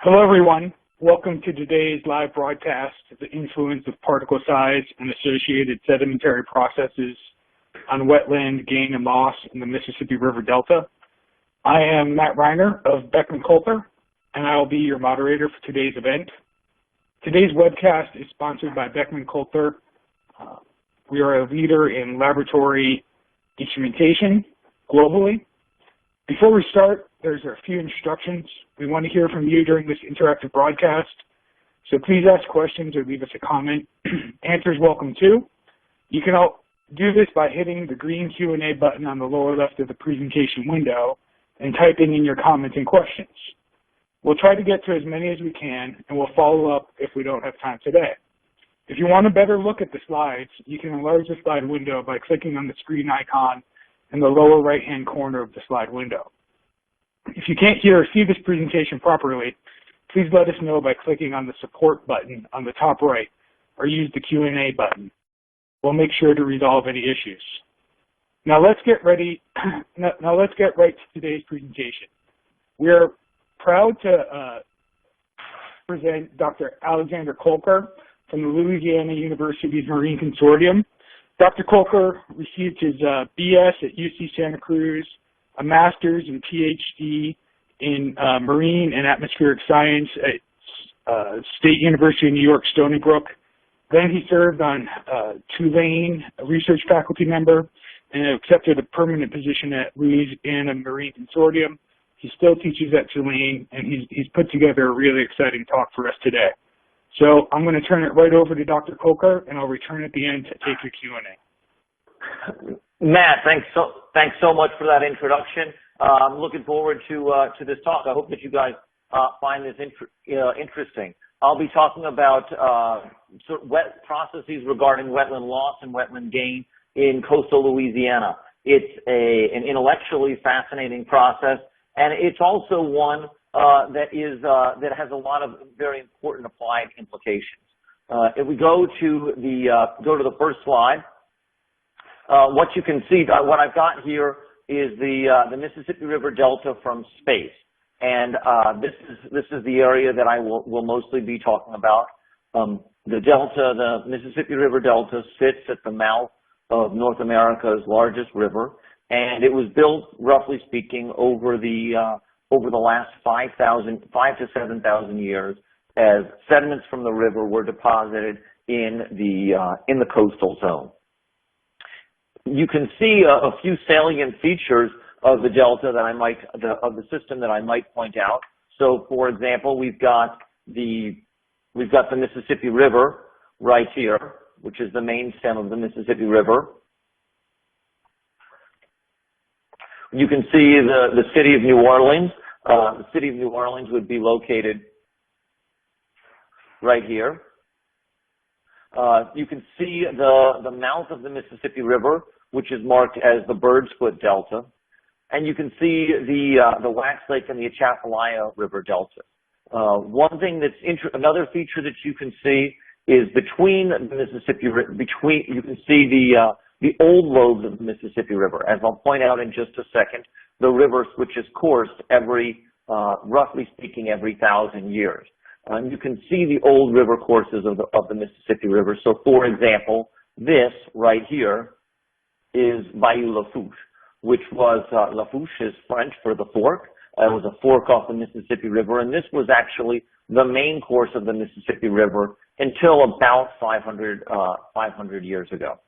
Hello, everyone. Welcome to today's live broadcast of the influence of particle size and associated sedimentary processes on wetland gain and loss in the Mississippi River Delta. I am Matt Reiner of Beckman Kolker, and I will be your moderator for today's event. Today's webcast is sponsored by Beckman Kolker. We are a leader in laboratory instrumentation globally. Before we start, there's a few instructions. We want to hear from you during this interactive broadcast, so please ask questions or leave us a comment. Answers welcome too. You can all do this by hitting the green Q&A button on the lower left of the presentation window and typing in your comments and questions. We'll try to get to as many as we can, and we'll follow up if we don't have time today. If you want a better look at the slides, you can enlarge the slide window by clicking on the screen icon in the lower right-hand corner of the slide window. If you can't hear or see this presentation properly, please let us know by clicking on the support button on the top right or use the Q&A button. We'll make sure to resolve any issues. Now let's get right to today's presentation. We are proud to present Dr. Alexander Kolker from the Louisiana University's Marine Consortium. Dr. Kolker received his BS at UC Santa Cruz, a master's and PhD in marine and atmospheric science at State University of New York, Stony Brook. Then he served on Tulane, a research faculty member, and accepted a permanent position at Louisiana Marine Consortium. He still teaches at Tulane, and he's put together a really exciting talk for us today. So I'm going to turn it right over to Dr. Kolker, and I'll return at the end to take your Q&A. Matt, thanks so much for that introduction. I'm looking forward to this talk. I hope that you guys find this interesting. I'll be talking about processes regarding wetland loss and wetland gain in coastal Louisiana. It's an intellectually fascinating process, and it's also one that has a lot of very important applied implications. If we go to the first slide, what you can see, what I've got here is the Mississippi River Delta from space, and this is the area that I will mostly be talking about. The Delta, the Mississippi River Delta, sits at the mouth of North America's largest river, and it was built, roughly speaking, over the last 5,000 to 7,000 years, as sediments from the river were deposited in the coastal zone. You can see a few salient features of the delta that of the system that I might point out. So, for example, we've got the Mississippi River right here, which is the main stem of the Mississippi River. You can see the city of New Orleans. The city of New Orleans would be located right here. You can see the mouth of the Mississippi River, which is marked as the Bird's Foot Delta, and you can see the Wax Lake and the Atchafalaya River Delta. Another feature that you can see is between the Mississippi, you can see the old lobes of the Mississippi River. As I'll point out in just a second, the river switches course roughly speaking, every 1,000 years. You can see the old river courses of the Mississippi River. So, for example, this right here is Bayou Lafourche, which was, Lafourche is French for the fork. It was a fork off the Mississippi River, and this was actually the main course of the Mississippi River until about 500 years ago.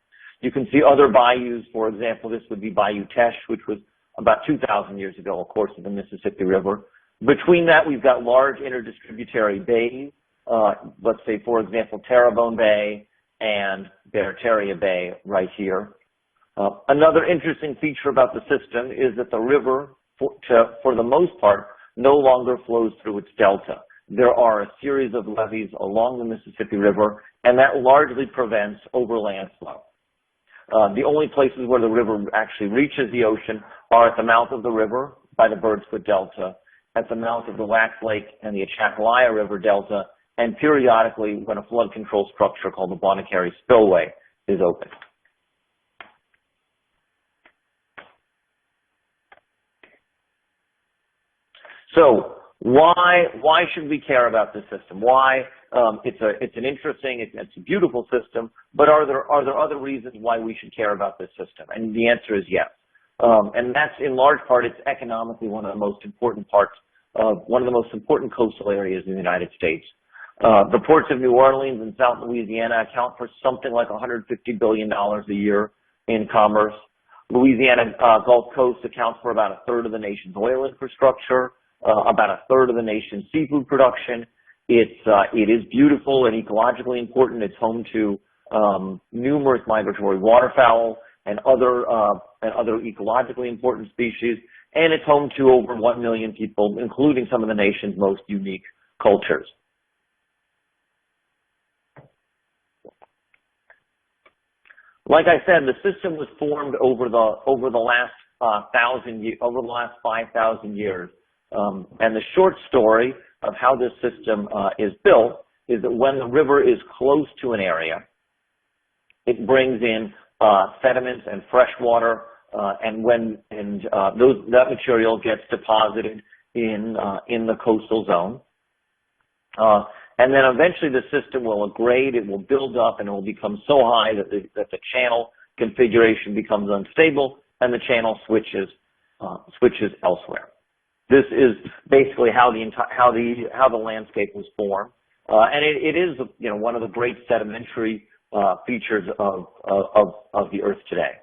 You can see other bayous. For example, this would be Bayou Teche, which was about 2,000 years ago, a course of the Mississippi River. Between that, we've got large interdistributary bays, let's say, for example, Terrebonne Bay and Barataria Bay right here. Another interesting feature about the system is that the river, for the most part, no longer flows through its delta. There are a series of levees along the Mississippi River, and that largely prevents overland flow. The only places where the river actually reaches the ocean are at the mouth of the river by the Bird's Foot Delta, at the mouth of the Wax Lake and the Atchafalaya River Delta, and periodically when a flood control structure called the Bonacary Spillway is open. So Why should we care about this system? Why? It's an interesting, it's a beautiful system, but are there other reasons why we should care about this system? And the answer is yes. And that's in large part, it's economically one of the most important coastal areas in the United States. The ports of New Orleans and South Louisiana account for something like $150 billion a year in commerce. Louisiana Gulf Coast accounts for about a third of the nation's oil infrastructure, about a third of the nation's seafood production. It is beautiful and ecologically important. It's home to numerous migratory waterfowl and other ecologically important species, and it's home to over 1 million people, including some of the nation's most unique cultures. Like I said, the system was formed over the last 5,000 years, and the short story of how this system is built is that when the river is close to an area, it brings in sediments and fresh water, and that material gets deposited in the coastal zone. And then eventually the system will grade, it will build up, and it will become so high that the channel configuration becomes unstable, and the channel switches elsewhere. This is basically how the landscape was formed, and it is one of the great sedimentary features of the Earth today,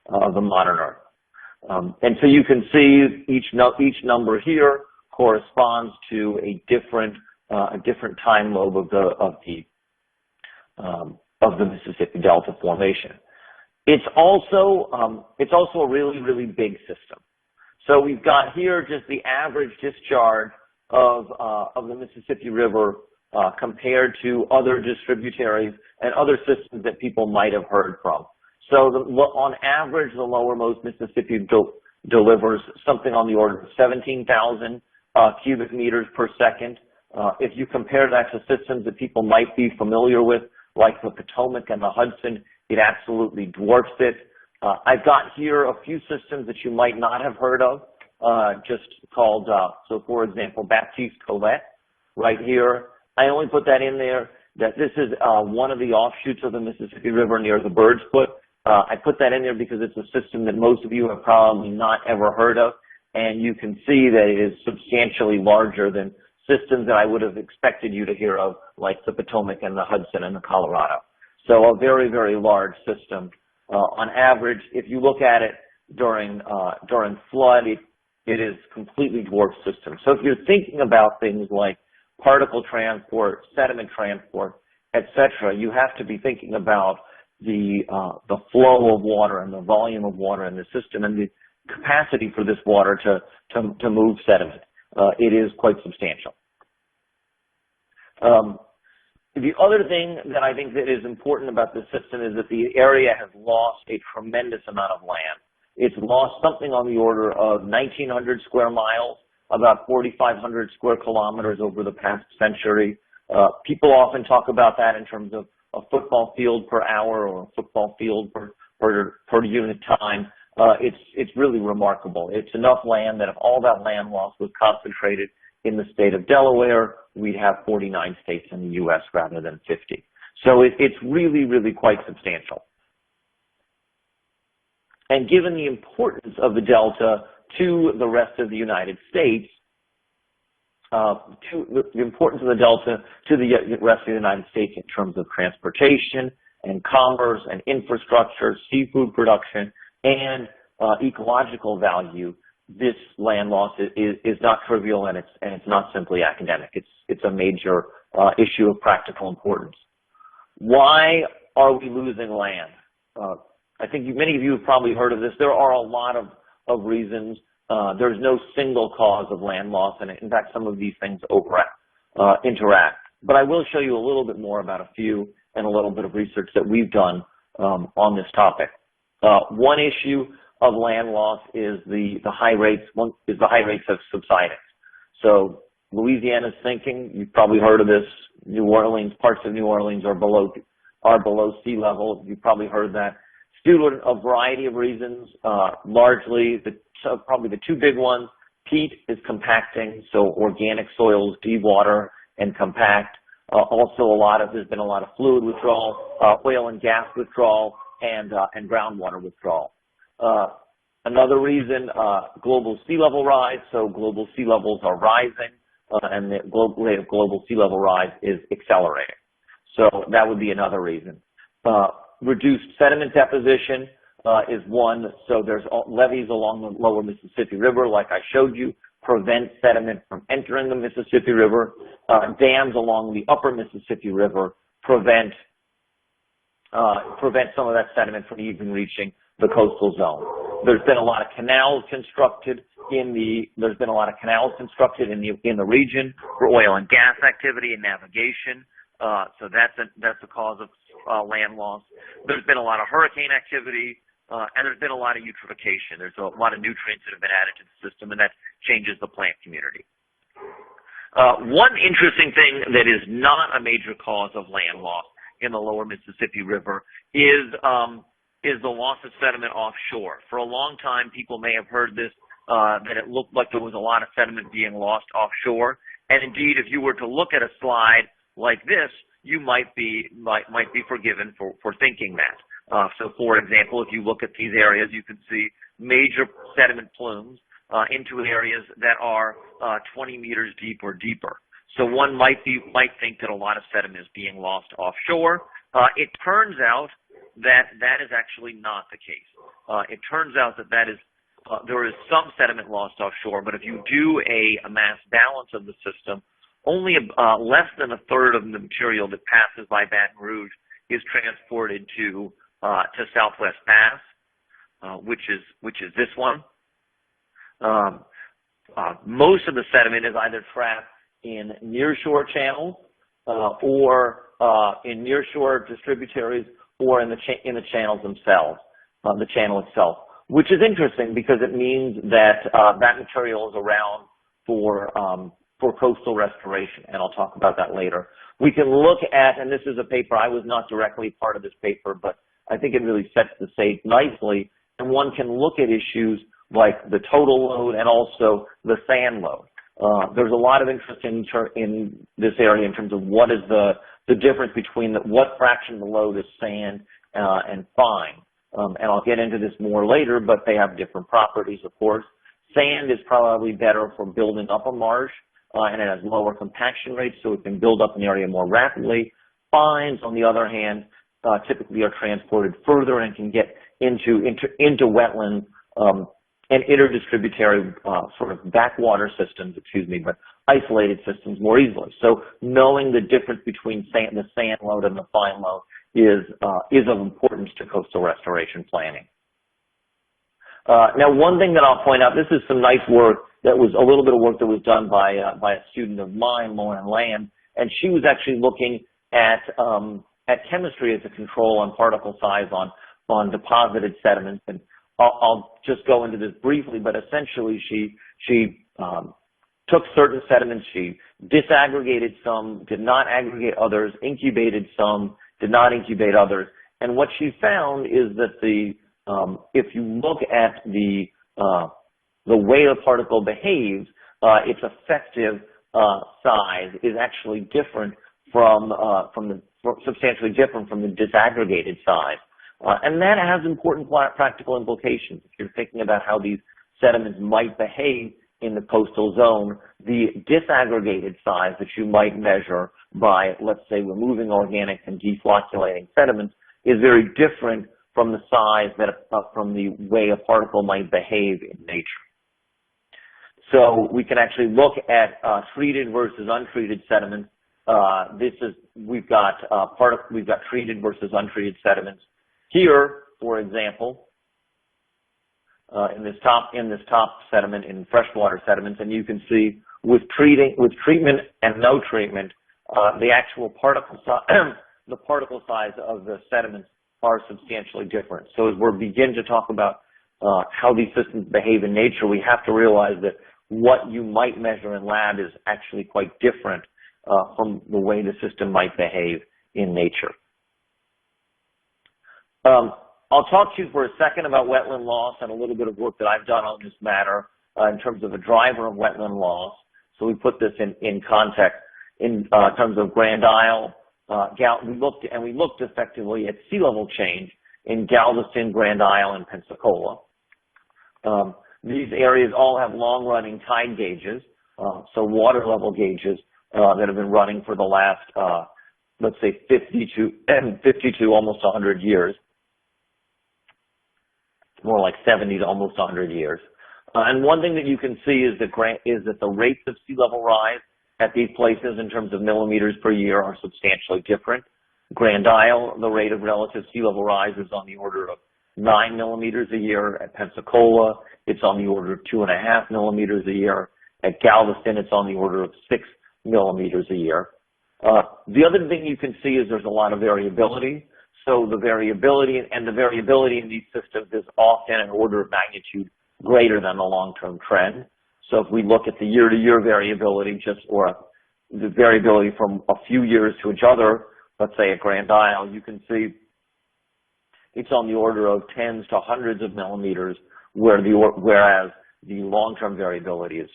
of the modern Earth. And so you can see each number here corresponds to a different time lobe of the Mississippi Delta Formation. It's also a really, really big system. So we've got here just the average discharge of the Mississippi River compared to other distributaries and other systems that people might have heard from. So on average, the lowermost Mississippi delivers something on the order of 17,000 cubic meters per second. If you compare that to systems that people might be familiar with, like the Potomac and the Hudson, it absolutely dwarfs it. I've got here a few systems that you might not have heard of, just called, so for example, Baptiste Colette, right here. I only put that in there that this is one of the offshoots of the Mississippi River near the Bird's Foot. I put that in there because it's a system that most of you have probably not ever heard of, and you can see that it is substantially larger than systems that I would have expected you to hear of, like the Potomac and the Hudson and the Colorado. So a very, very large system. On average, if you look at it during flood, it is completely dwarfed system. So if you're thinking about things like particle transport, sediment transport, etc., you have to be thinking about the flow of water and the volume of water in the system and the capacity for this water to move sediment. It is quite substantial. The other thing that I think that is important about this system is that the area has lost a tremendous amount of land. It's lost something on the order of 1,900 square miles, about 4,500 square kilometers over the past century. People often talk about that in terms of a football field per hour or a football field per unit time. It's really remarkable. It's enough land that if all that land loss was concentrated in the state of Delaware, we'd have 49 states in the U.S. rather than 50. So it's really, really quite substantial. And given the importance of the Delta to the rest of the United States, the importance of the Delta to the rest of the United States in terms of transportation and commerce and infrastructure, seafood production, and ecological value, this land loss is not trivial, and it's not simply academic. It's a major issue of practical importance. Why are we losing land? I think many of you have probably heard of this. There are a lot of reasons. There's no single cause of land loss, and in fact, some of these things interact. But I will show you a little bit more about a few and a little bit of research that we've done on this topic. One issue of land loss is the high rates of subsidence. So Louisiana's sinking. You've probably heard of this. New Orleans, parts of New Orleans are below sea level. You've probably heard that. It's due to a variety of reasons. Largely, probably the two big ones Peat is compacting, so organic soils dewater and compact. There's been a lot of fluid withdrawal, oil and gas withdrawal, and groundwater withdrawal. Another reason, global sea level rise. So global sea levels are rising, and the rate of global sea level rise is accelerating. So that would be another reason. Reduced sediment deposition is one. So there's levees along the lower Mississippi River, like I showed you, prevent sediment from entering the Mississippi River. Dams along the upper Mississippi River prevent some of that sediment from even reaching the coastal zone. There's been a lot of canals constructed in the region for oil and gas activity and navigation. So that's a cause of land loss. There's been a lot of hurricane activity, and there's been a lot of eutrophication. There's a lot of nutrients that have been added to the system, and that changes the plant community. One interesting thing that is not a major cause of land loss in the lower Mississippi River is the loss of sediment offshore. For a long time, people may have heard this, that it looked like there was a lot of sediment being lost offshore. And indeed, if you were to look at a slide like this, you might be forgiven for thinking that. So, for example, if you look at these areas, you can see major sediment plumes into areas that are 20 meters deep or deeper. So one might think that a lot of sediment is being lost offshore. It turns out that is actually not the case. It turns out that there is some sediment lost offshore, but if you do a mass balance of the system, only less than a third of the material that passes by Baton Rouge is transported to Southwest Pass, which is this one. Most of the sediment is either trapped in nearshore channels or in nearshore distributaries or in the channels themselves, the channel itself, which is interesting because it means that that material is around for coastal restoration, and I'll talk about that later. We can look at, and this is a paper, I was not directly part of this paper, but I think it really sets the stage nicely, and one can look at issues like the total load and also the sand load. There's a lot of interest in this area in terms of what is the difference between what fraction of the load is sand and fine. And I'll get into this more later, but they have different properties, of course. Sand is probably better for building up a marsh, and it has lower compaction rates, so it can build up an area more rapidly. Fines, on the other hand, typically are transported further and can get into wetlands and interdistributary sort of backwater systems, but isolated systems more easily. So knowing the difference between the sand load and the fine load is of importance to coastal restoration planning. Now, one thing that I'll point out, this is some nice work that was a little bit of work that was done by a student of mine, Lauren Land, and she was actually looking at chemistry as a control on particle size on deposited sediments. And I'll just go into this briefly, but essentially she took certain sediments, she disaggregated some, did not aggregate others, incubated some, did not incubate others. And what she found is that if you look at the way a particle behaves, its effective size is actually different substantially different from the disaggregated size. And that has important practical implications. If you're thinking about how these sediments might behave in the coastal zone, the disaggregated size that you might measure by, let's say, removing organic and deflocculating sediments is very different from the size from the way a particle might behave in nature. So we can actually look at treated versus untreated sediments. We've got treated versus untreated sediments. Here, for example, in this top sediment, in freshwater sediments, and you can see with treatment and no treatment, the actual particle size of the sediments are substantially different. So as we begin to talk about how these systems behave in nature, we have to realize that what you might measure in lab is actually quite different from the way the system might behave in nature. I'll talk to you for a second about wetland loss and a little bit of work that I've done on this matter. in terms of a driver of wetland loss. So we put this in context in terms of Grand Isle. We looked effectively at sea level change in Galveston, Grand Isle, and Pensacola. These areas all have long-running tide gauges, so water level gauges that have been running for the last, let's say, 50 to almost 100 years. More like 70 to almost 100 years. And one thing that you can see is that the rates of sea level rise at these places in terms of millimeters per year are substantially different. Grand Isle, the rate of relative sea level rise is on the order of 9 millimeters a year. At Pensacola, it's on the order of 2.5 millimeters a year. At Galveston, it's on the order of 6 millimeters a year. The other thing you can see is there's a lot of variability. So the variability in these systems is often an order of magnitude greater than the long-term trend. So if we look at the year-to-year variability, or the variability from a few years to each other, let's say at Grand Isle, you can see it's on the order of tens to hundreds of millimeters, whereas the long-term variability is,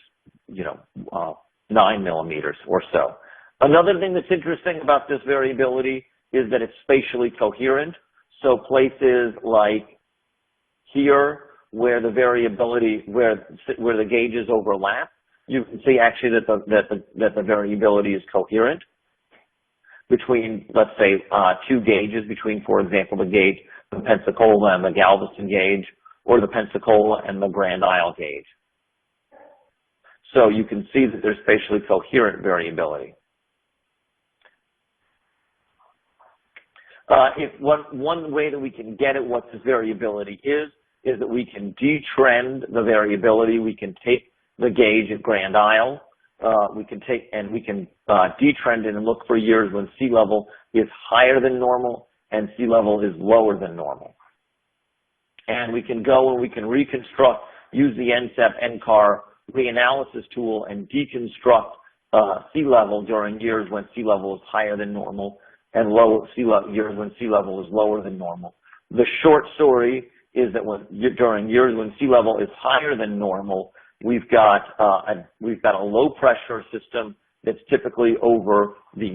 9 millimeters or so. Another thing that's interesting about this variability is that it's spatially coherent. So places like here, where the variability, where the gauges overlap, you can see actually that the variability is coherent between, let's say, two gauges, between, for example, the gauge, the Pensacola and the Galveston gauge, or the Pensacola and the Grand Isle gauge. So you can see that there's spatially coherent variability. One way that we can get at what this variability is that we can detrend the variability. We can take the gauge at Grand Isle. We can detrend it and look for years when sea level is higher than normal and sea level is lower than normal. And we can go and we can reconstruct, use the NCEP-NCAR reanalysis tool and deconstruct sea level during years when sea level is higher than normal and years when sea level is lower than normal. The short story is that during years when sea level is higher than normal, we've got a low pressure system that's typically over the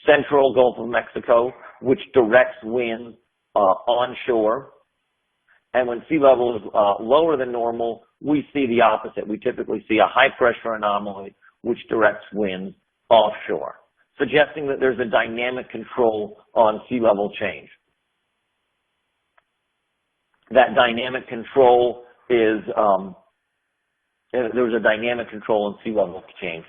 central Gulf of Mexico, which directs winds onshore. And when sea level is lower than normal, we see the opposite. We typically see a high pressure anomaly which directs winds offshore, suggesting that there's a dynamic control on sea level change. That dynamic control is, there's a dynamic control on sea level change.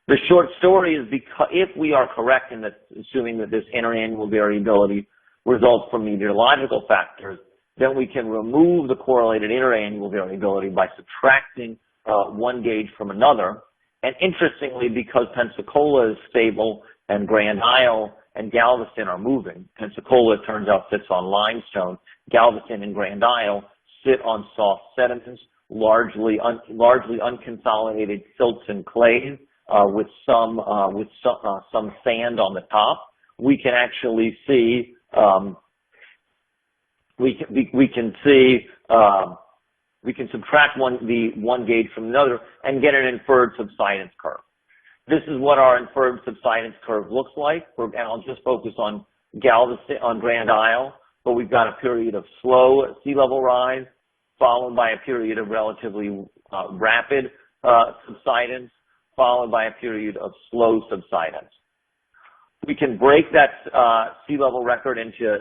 The short story is, because if we are correct in that, assuming that this interannual variability results from meteorological factors, then we can remove the correlated interannual variability by subtracting one gauge from another. And interestingly, because Pensacola is stable and Grand Isle and Galveston are moving, Pensacola, it turns out, sits on limestone. Galveston and Grand Isle sit on soft sediments, largely unconsolidated silts and clays, with some sand on the top. We can actually see we can subtract one gauge from another and get an inferred subsidence curve. This is what our inferred subsidence curve looks like. And I'll just focus on Galveston, on Grand Isle, but we've got a period of slow sea level rise, followed by a period of relatively rapid subsidence, followed by a period of slow subsidence. We can break that sea level record into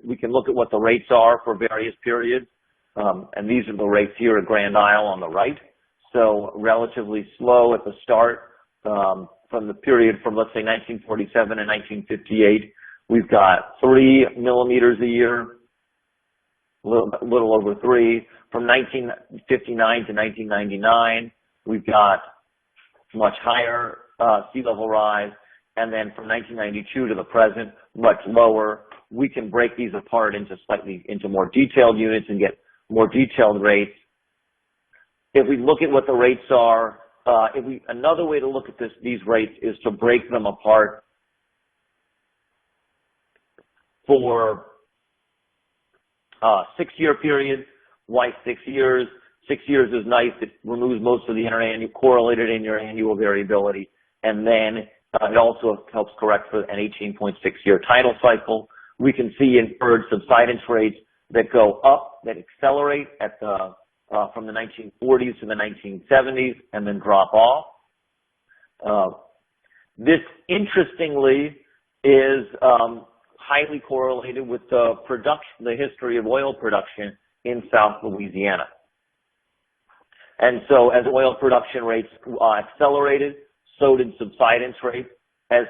we can look at what the rates are for various periods, and these are the rates here at Grand Isle on the right. So relatively slow at the start, from the period from, let's say, 1947 and 1958, we've got 3 millimeters a year, a little over 3. From 1959 to 1999, we've got much higher sea level rise. And then from 1992 to the present, much lower. We can break these apart into more detailed units and get more detailed rates. If we look at what the rates are, another way to look at these rates is to break them apart for 6-year periods, Why 6 years? 6 years is nice. It removes most of the correlated interannual variability. And then it also helps correct for an 18.6-year tidal cycle. We can see inferred subsidence rates that go up, that accelerate at the from the 1940s to the 1970s and then drop off. This, interestingly, is highly correlated with the history of oil production in South Louisiana. And so as oil production rates accelerated, so did subsidence rates. As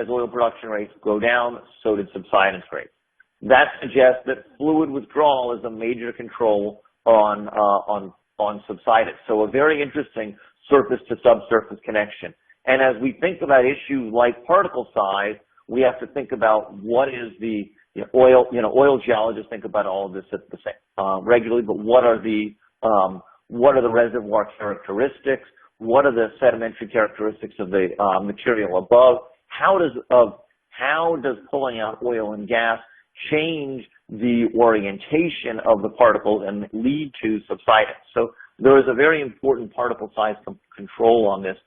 oil production rates go down, so did subsidence rates. That suggests that fluid withdrawal is a major control on subsidence. So a very interesting surface to subsurface connection. And as we think about issues like particle size, we have to think about what is the oil geologists think about all of this at the same regularly, but what are the reservoir characteristics? What are the sedimentary characteristics of the material above? How does pulling out oil and gas change the orientation of the particles and lead to subsidence? So there is a very important particle size control on this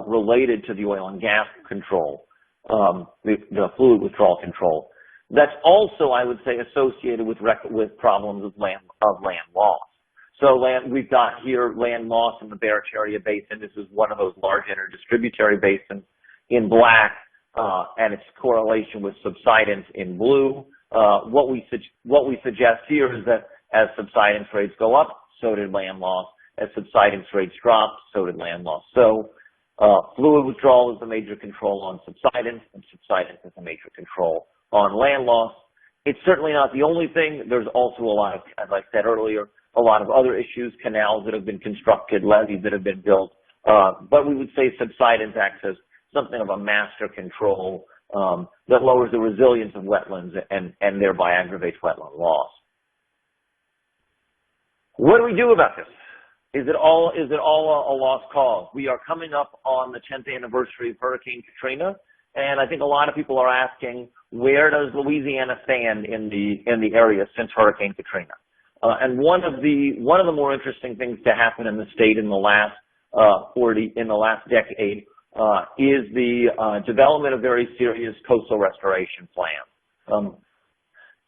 related to the oil and gas control, the fluid withdrawal control. That's also, I would say, associated with problems of land loss. So we've got here land loss in the Barataria Basin. This is one of those large interdistributary basins in black, and its correlation with subsidence in blue. What we suggest here is that as subsidence rates go up, so did land loss. As subsidence rates drop, so did land loss. So fluid withdrawal is a major control on subsidence, and subsidence is a major control on land loss. It's certainly not the only thing. There's also a lot of, as I said earlier, a lot of other issues, canals that have been constructed, levees that have been built. But we would say subsidence acts as something of a master control that lowers the resilience of wetlands and thereby aggravates wetland loss. What do we do about this? Is it all a lost cause? We are coming up on the 10th anniversary of Hurricane Katrina, and I think a lot of people are asking, where does Louisiana stand in the area since Hurricane Katrina? And one of the more interesting things to happen in the state in the last decade is the development of very serious coastal restoration plans.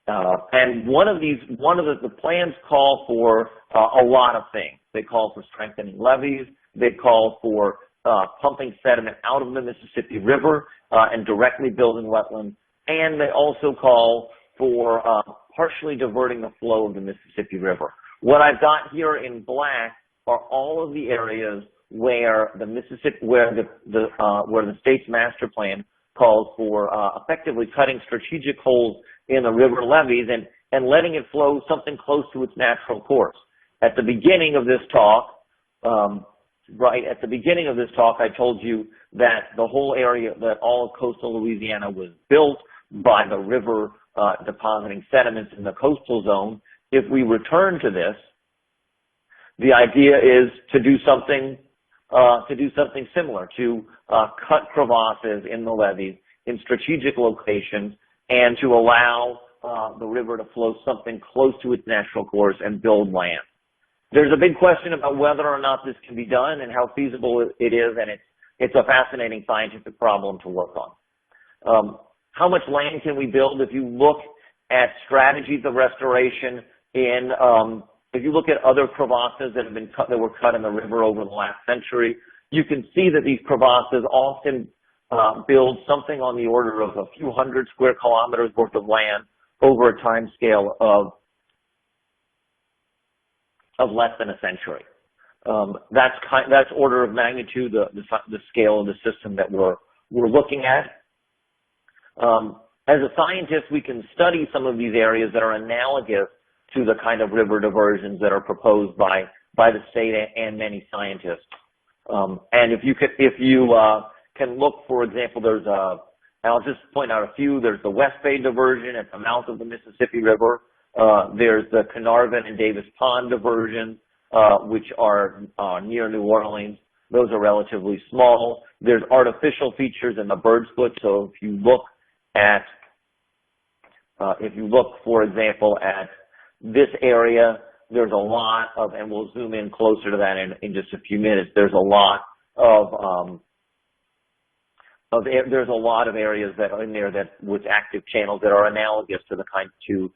And one of the plans call for a lot of things. They call for strengthening levees. They call for pumping sediment out of the Mississippi River and directly building wetlands. And they also call for partially diverting the flow of the Mississippi River. What I've got here in black are all of the areas where the state's master plan calls for effectively cutting strategic holes in the river levees and letting it flow something close to its natural course. At the beginning of this talk, I told you that the whole area, that all of coastal Louisiana was built by the river depositing sediments in the coastal zone. If we return to this, the idea is to do something similar, to cut crevasses in the levees in strategic locations and to allow the river to flow something close to its natural course and build land. There's a big question about whether or not this can be done and how feasible it is, and it's a fascinating scientific problem to work on. How much land can we build? If you look at strategies of restoration if you look at other crevasses that were cut in the river over the last century, you can see that these crevasses often build something on the order of a few hundred square kilometers worth of land over a time scale of less than a century. That's order of magnitude, the scale of the system that we're looking at. As a scientist, we can study some of these areas that are analogous to the kind of river diversions that are proposed by the state and many scientists. And if you can look, for example, I'll just point out a few. There's the West Bay diversion at the mouth of the Mississippi River. There's the Carnarvon and Davis Pond diversion, which are near New Orleans. Those are relatively small. There's artificial features in the bird's foot. So if you look, for example, at this area, there's a lot of, and we'll zoom in closer to that in just a few minutes, there's a lot of there's a lot of areas that are in there that with active channels that are analogous to the kind to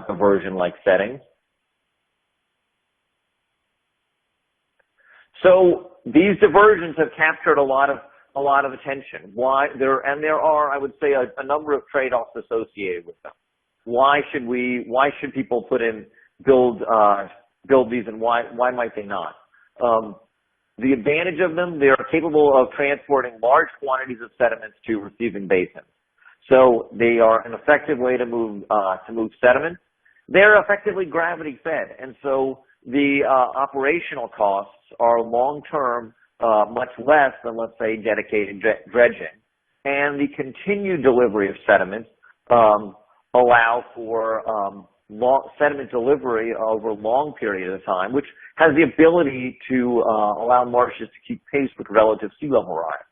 diversion-like settings. So these diversions have captured a lot of attention. Why there are, I would say, a number of trade-offs associated with them. Why should people build these, and why might they not? The advantage of them, they are capable of transporting large quantities of sediments to receiving basins. So they are an effective way to move sediment. They're effectively gravity fed, and so the operational costs are long-term much less than, let's say, dedicated dredging. And the continued delivery of sediments allow for sediment delivery over a long period of time, which has the ability to allow marshes to keep pace with relative sea level rise.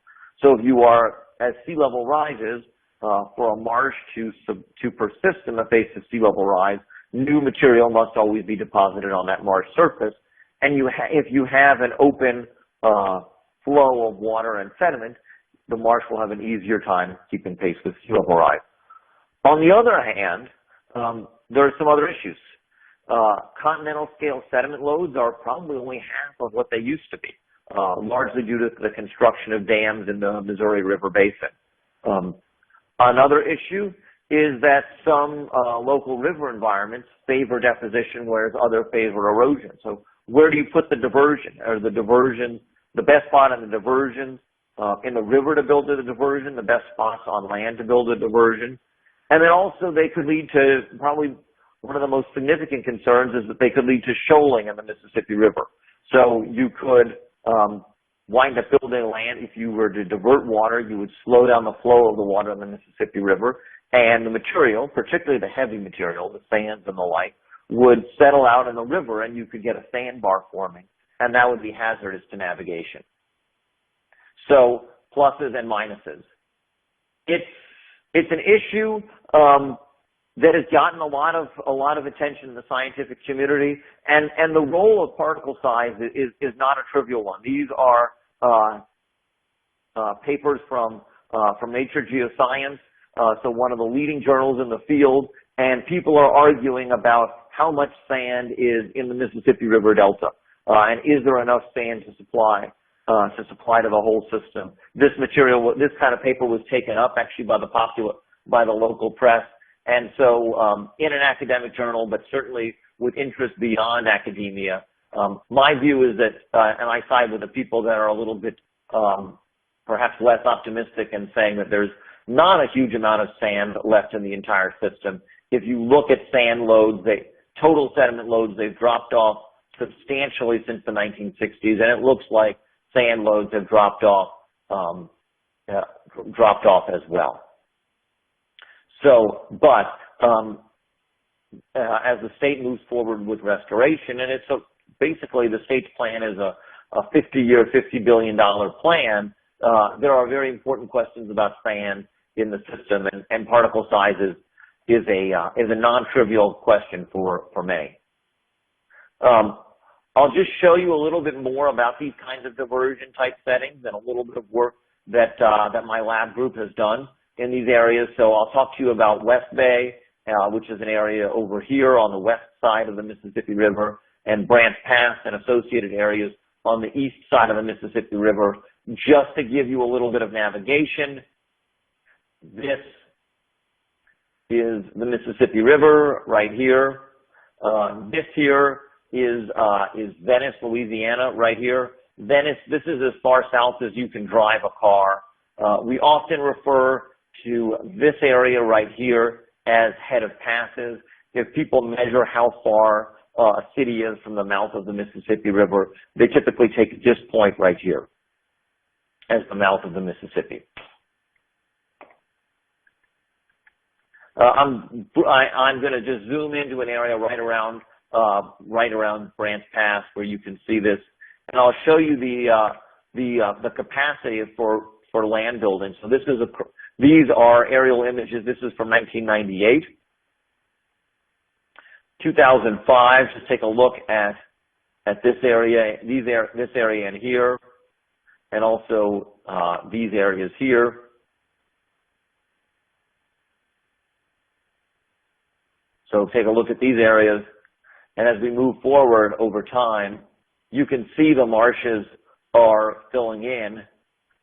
So if you are, as sea level rises, for a marsh to persist in the face of sea level rise, new material must always be deposited on that marsh surface. And if you have an open flow of water and sediment, the marsh will have an easier time keeping pace with sea level rise. On the other hand, there are some other issues. Continental scale sediment loads are probably only half of what they used to be, largely due to the construction of dams in the Missouri River Basin. Another issue is that some local river environments favor deposition, whereas others favor erosion. So where do you put the diversion? Are the diversions, the best spot on the diversion in the river to build a diversion, the best spots on land to build a diversion? And then also they could lead to, probably one of the most significant concerns is that they could lead to shoaling in the Mississippi River. So you could wind up building land. If you were to divert water, you would slow down the flow of the water in the Mississippi River, and the material, particularly the heavy material, the sands and the like, would settle out in the river, and you could get a sandbar forming, and that would be hazardous to navigation. So pluses and minuses. It's an issue that has gotten a lot of attention in the scientific community, and the role of particle size is not a trivial one. These are papers from Nature Geoscience, so one of the leading journals in the field, and people are arguing about how much sand is in the Mississippi River Delta, and is there enough sand to supply to the whole system. This kind of paper was taken up actually by the local press, and so in an academic journal, but certainly with interest beyond academia. My view is that, and I side with the people that are a little bit perhaps less optimistic and saying that there's not a huge amount of sand left in the entire system. If you look at sand loads, total sediment loads, they've dropped off substantially since the 1960s, and it looks like sand loads have dropped off as well. So, but as the state moves forward with restoration, and basically the state's plan is a 50-year, $50 billion plan, there are very important questions about sand in the system, and particle size is a non-trivial question for many. I'll just show you a little bit more about these kinds of diversion-type settings and a little bit of work that my lab group has done in these areas. So I'll talk to you about West Bay, which is an area over here on the west side of the Mississippi River, and Branch Pass and associated areas on the east side of the Mississippi River. Just to give you a little bit of navigation, this is the Mississippi River right here. This here is Venice, Louisiana, right here. Venice, this is as far south as you can drive a car. We often refer to this area right here as head of passes. If people measure how far a city is from the mouth of the Mississippi River, they typically take this point right here as the mouth of the Mississippi. I'm going to just zoom into an area right around Branch Pass where you can see this, and I'll show you the capacity for land building. So these are aerial images. This is from 1998. 2005, just take a look at this area, this area in here, and also these areas here. So take a look at these areas, and as we move forward over time, you can see the marshes are filling in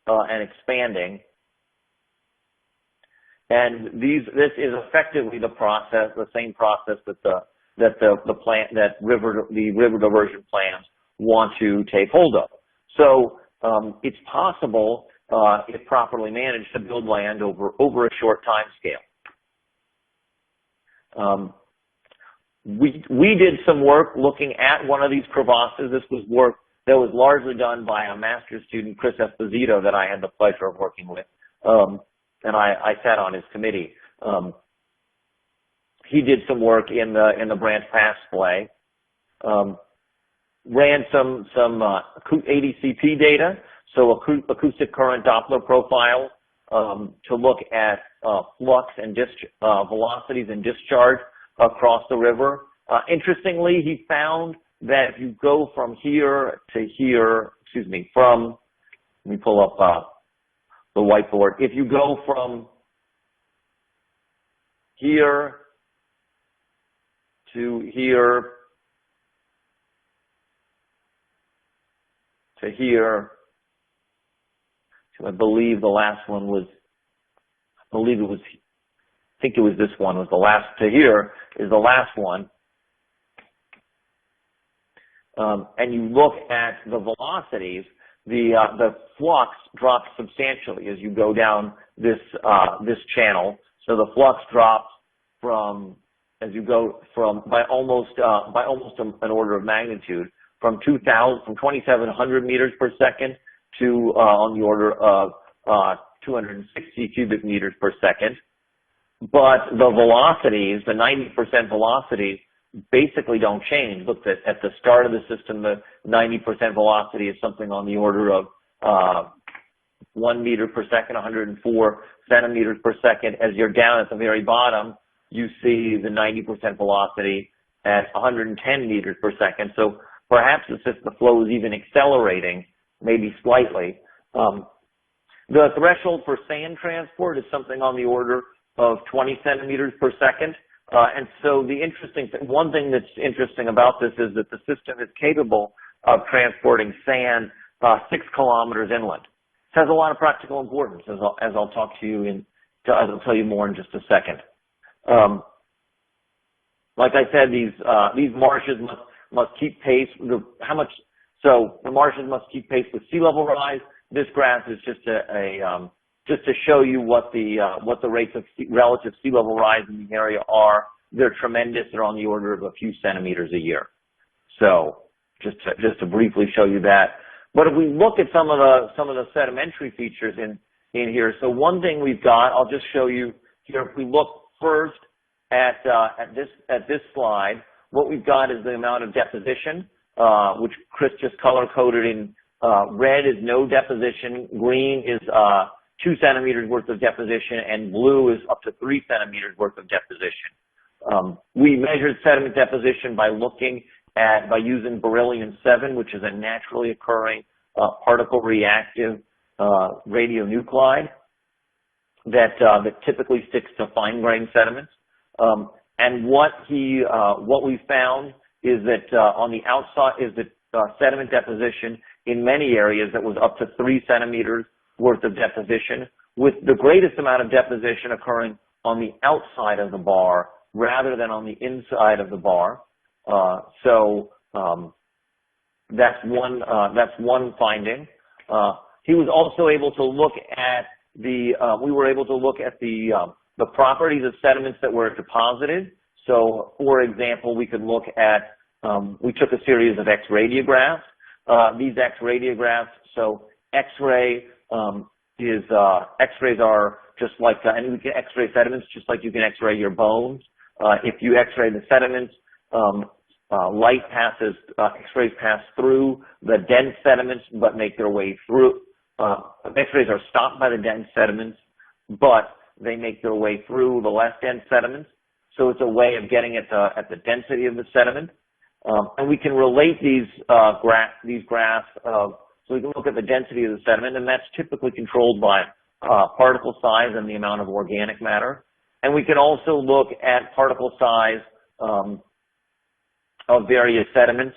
and expanding. And this is effectively the process, the same process that the river diversion plans want to take hold of. So it's possible, if properly managed, to build land over a short time scale. We did some work looking at one of these crevasses. This was work that was largely done by a master's student, Chris Esposito, that I had the pleasure of working with, and I sat on his committee. He did some work in the Branch Pass splay, ran some ADCP data, so acoustic current Doppler profile, to look at flux and velocities and discharge across the river. Interestingly, he found that if you go from here to here, let me pull up the whiteboard. If you go from here to here to here, so I believe the last one was, I think it was this one was the last, to here is the last one. And you look at the velocities, the flux drops substantially as you go down this channel. So the flux drops from, as you go from, by almost an order of magnitude, from 2,700 meters per second to on the order of 260 cubic meters per second. But the velocities, the 90% velocities, basically don't change. Look, at the start of the system, the 90% velocity is something on the order of 1 meter per second, 104 centimeters per second. As you're down at the very bottom, you see the 90% velocity at 110 meters per second. So perhaps the flow is even accelerating, maybe slightly. The threshold for sand transport is something on the order of 20 centimeters per second. And so one thing that's interesting about this is that the system is capable of transporting sand 6 kilometers inland. This has a lot of practical importance, as I'll talk to you I'll tell you more in just a second. Like I said, these marshes must keep pace. So the marshes must keep pace with sea level rise. This graph is just just to show you what the rates of relative sea level rise in the area are. They're tremendous. They're on the order of a few centimeters a year. So just to briefly show you that. But if we look at some of the sedimentary features in here, so one thing we've got, I'll just show you here. If we look first at this slide, what we've got is the amount of deposition, which Chris just color coded in. Red is no deposition, green is 2 centimeters worth of deposition, and blue is up to 3 centimeters worth of deposition. We measured sediment deposition by using beryllium-7, which is a naturally occurring particle reactive radionuclide that typically sticks to fine-grained sediments. And what we found is that on the outside is that sediment deposition in many areas that was up to 3 centimeters worth of deposition, with the greatest amount of deposition occurring on the outside of the bar rather than on the inside of the bar. That's one finding. He was also able to look at we were able to look at the properties of sediments that were deposited. So, for example, we could look at, we took a series of X-radiographs. These X-radiographs, so X-ray X-rays are just like, and we can X-ray sediments just like you can X-ray your bones. If you X-ray the sediments, light passes, X-rays pass through the dense sediments but make their way through. X-rays are stopped by the dense sediments, but they make their way through the less dense sediments. So it's a way of getting at the density of the sediment. And we can relate these graphs so we can look at the density of the sediment, and that's typically controlled by particle size and the amount of organic matter. And we can also look at particle size of various sediments,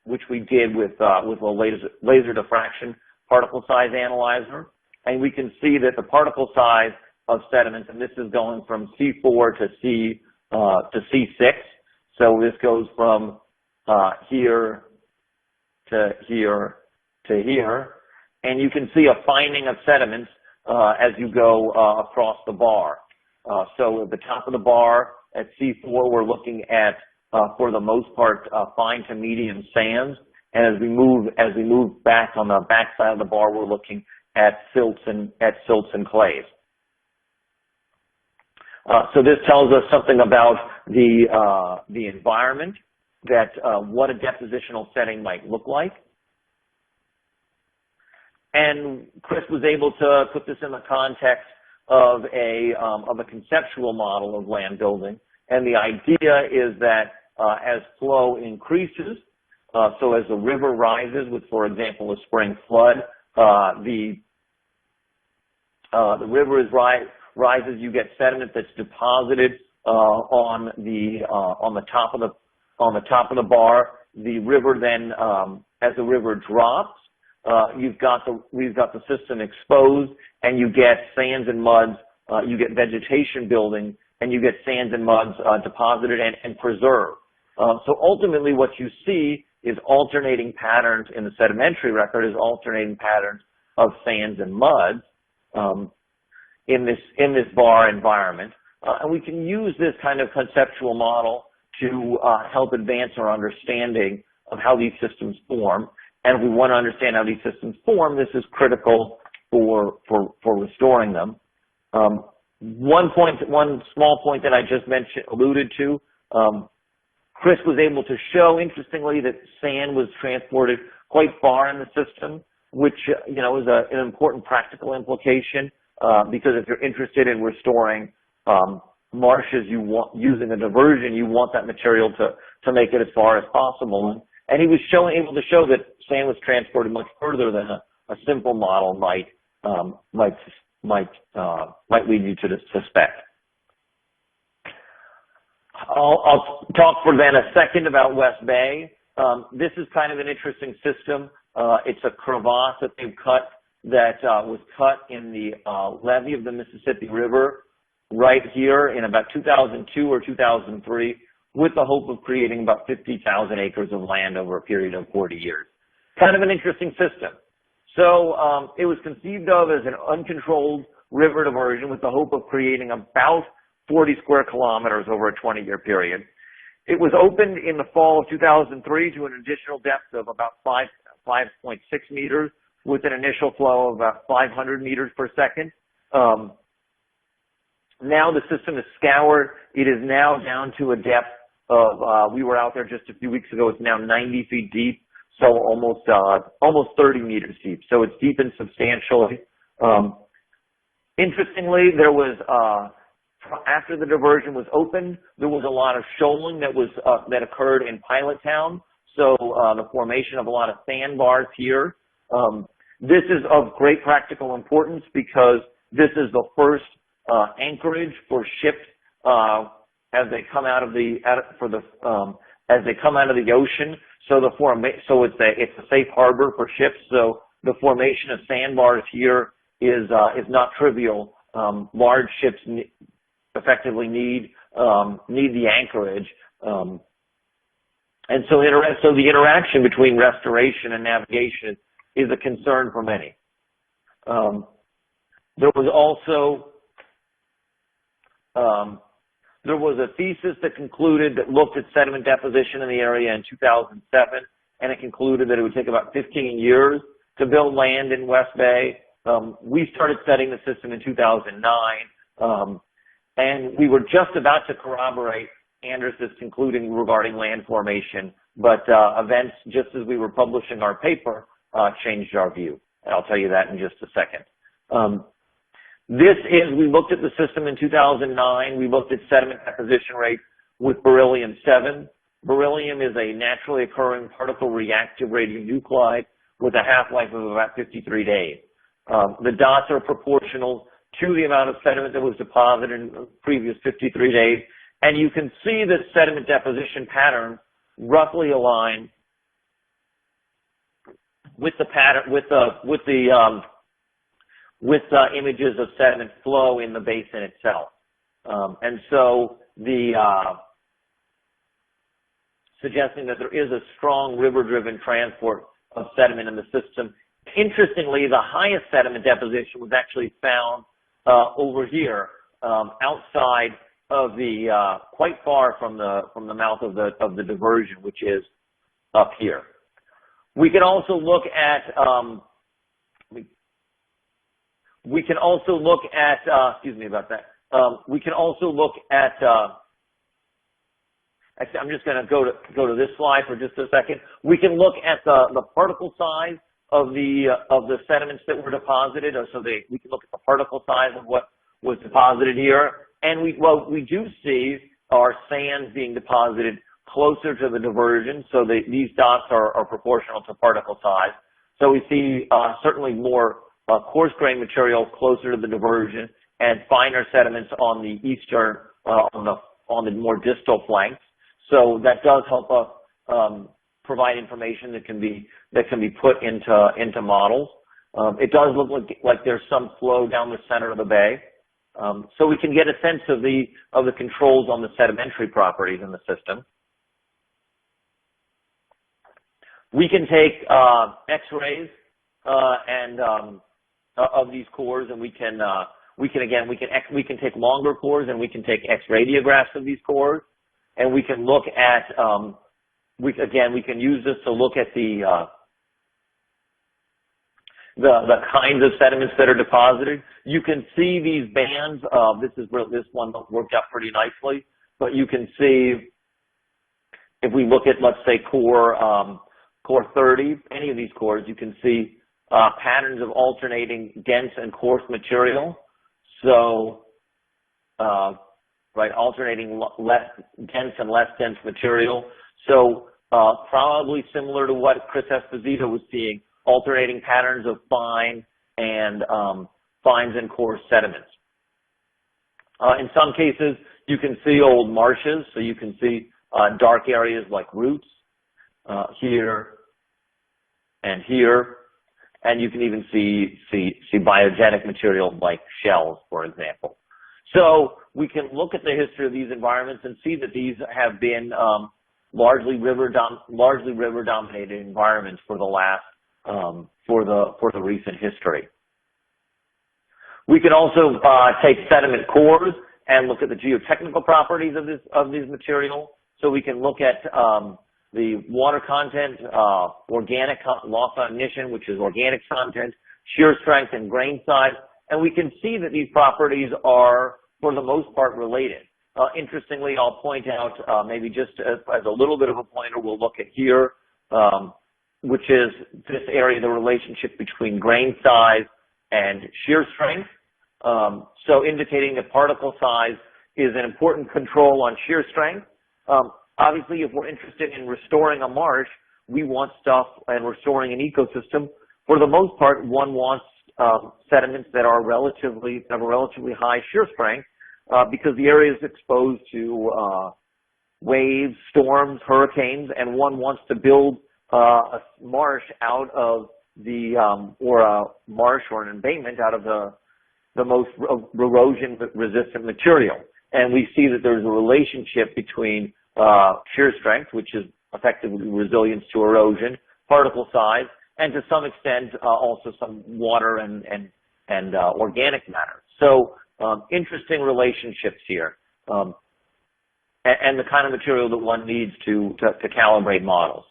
which we did with a laser diffraction particle size analyzer. And we can see that the particle size of sediments, and this is going from C4 to C6. So this goes from here to here to here. And you can see a fining of sediments as you go across the bar. So at the top of the bar at C4, we're looking at, for the most part, fine to medium sands. And as we move back on the back side of the bar, we're looking at silts and clays. So this tells us something about the environment, that what a depositional setting might look like. And Chris was able to put this in the context of a conceptual model of land building. And the idea is that as flow increases, so as the river rises with, for example, a spring flood, the river rises, you get sediment that's deposited on the top of the bar. The river then, as the river drops, we've got the system exposed, and you get sands and muds, you get vegetation building, and you get sands and muds deposited and preserved. So ultimately what you see is alternating patterns in the sedimentary record, is alternating patterns of sands and muds in this bar environment. And we can use this kind of conceptual model to help advance our understanding of how these systems form. And if we want to understand how these systems form, this is critical for restoring them. One small point that I just alluded to, Chris was able to show, interestingly, that sand was transported quite far in the system, which is an important practical implication, because if you're interested in restoring marshes, using a diversion, you want that material to make it as far as possible. And he was able to show that sand was transported much further than a simple model might lead you to suspect. I'll talk for then a second about West Bay. This is kind of an interesting system. It's a crevasse that they've cut that was cut in the levee of the Mississippi River right here in about 2002 or 2003, with the hope of creating about 50,000 acres of land over a period of 40 years. Kind of an interesting system. So it was conceived of as an uncontrolled river diversion with the hope of creating about 40 square kilometers over a 20-year period. It was opened in the fall of 2003 to an additional depth of about 5.6 meters, with an initial flow of about 500 meters per second. Now the system is scoured. It is now down to a depth of, we were out there just a few weeks ago, it's now 90 feet deep, so almost 30 meters deep. So it's deepened substantially. Interestingly, there was, after the diversion was opened, there was a lot of shoaling that occurred in Pilot Town. So the formation of a lot of sandbars here. This is of great practical importance because this is the first anchorage for ships as they come out of the ocean. So it's a safe harbor for ships. So the formation of sandbars here is not trivial. Large ships effectively need the anchorage. And so the interaction between restoration and navigation is a concern for many. There was a thesis that looked at sediment deposition in the area in 2007, and it concluded that it would take about 15 years to build land in West Bay. We started studying the system in 2009, and we were just about to corroborate Anders' concluding regarding land formation, but events, just as we were publishing our paper, changed our view. And I'll tell you that in just a second. This is, we looked at the system in 2009. We looked at sediment deposition rates with beryllium-7. Beryllium is a naturally occurring particle reactive radionuclide with a half-life of about 53 days. The dots are proportional to the amount of sediment that was deposited in the previous 53 days. And you can see that sediment deposition patterns roughly align with the pattern, with images of sediment flow in the basin itself. And so suggesting that there is a strong river-driven transport of sediment in the system. Interestingly, the highest sediment deposition was actually found over here, outside of the quite far from the mouth of the diversion, which is up here. We can also look at we can also look at excuse me about that. We can also look at actually, I'm just going to go to this slide for just a second. We can look at the particle size of the sediments that were deposited, we can look at the particle size of what was deposited here, and what we do see are sands being deposited closer to the diversion, so these dots are proportional to particle size. So we see certainly more coarse grain material closer to the diversion, and finer sediments on the eastern, on the more distal flanks. So that does help us provide information that can be put into models. It does look like there's some flow down the center of the bay, so we can get a sense of the controls on the sedimentary properties in the system. We can take X-rays of these cores, and we can take longer cores, and we can take X-radiographs of these cores, and we can look at we can use this to look at the kinds of sediments that are deposited. You can see these bands. This one worked out pretty nicely, but you can see if we look at, let's say, core 30, any of these cores, you can see patterns of alternating dense and coarse material. So, alternating less dense and less dense material. So, probably similar to what Chris Esposito was seeing, alternating patterns of fines and coarse sediments. In some cases, you can see old marshes, so you can see dark areas like roots here and here, and you can even see biogenic material like shells, for example. So we can look at the history of these environments and see that these have been largely river-dominated environments for the last for the recent history. We can also take sediment cores and look at the geotechnical properties of these material. So we can look at the water content, organic loss on ignition, which is organic content, shear strength, and grain size, and we can see that these properties are, for the most part, related. Interestingly, I'll point out, maybe just as a little bit of a pointer, we'll look at here, which is this area, the relationship between grain size and shear strength. So indicating that particle size is an important control on shear strength. Obviously, if we're interested in restoring a marsh, we want stuff, and restoring an ecosystem. For the most part, one wants sediments that have a relatively high shear strength, because the area is exposed to waves, storms, hurricanes, and one wants to build a marsh out of or a marsh or an embayment out of the most erosion-resistant material. And we see that there's a relationship between shear strength, which is effectively resilience to erosion, particle size, and to some extent also some water and organic matter. So interesting relationships here, and the kind of material that one needs to calibrate models.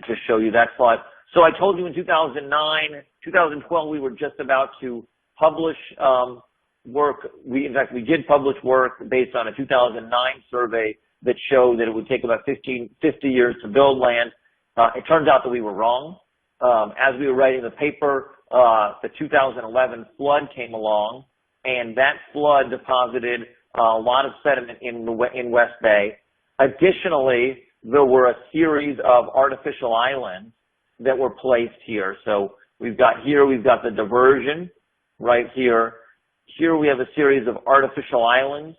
Just show you that slide. So I told you in 2012, we were just about to publish work. In fact, we did publish work based on a 2009 survey that showed that it would take about 50 years to build land. It turns out that we were wrong. As we were writing the paper, the 2011 flood came along, and that flood deposited a lot of sediment in West Bay. Additionally, there were a series of artificial islands that were placed here. So we've got the diversion right here. Here we have a series of artificial islands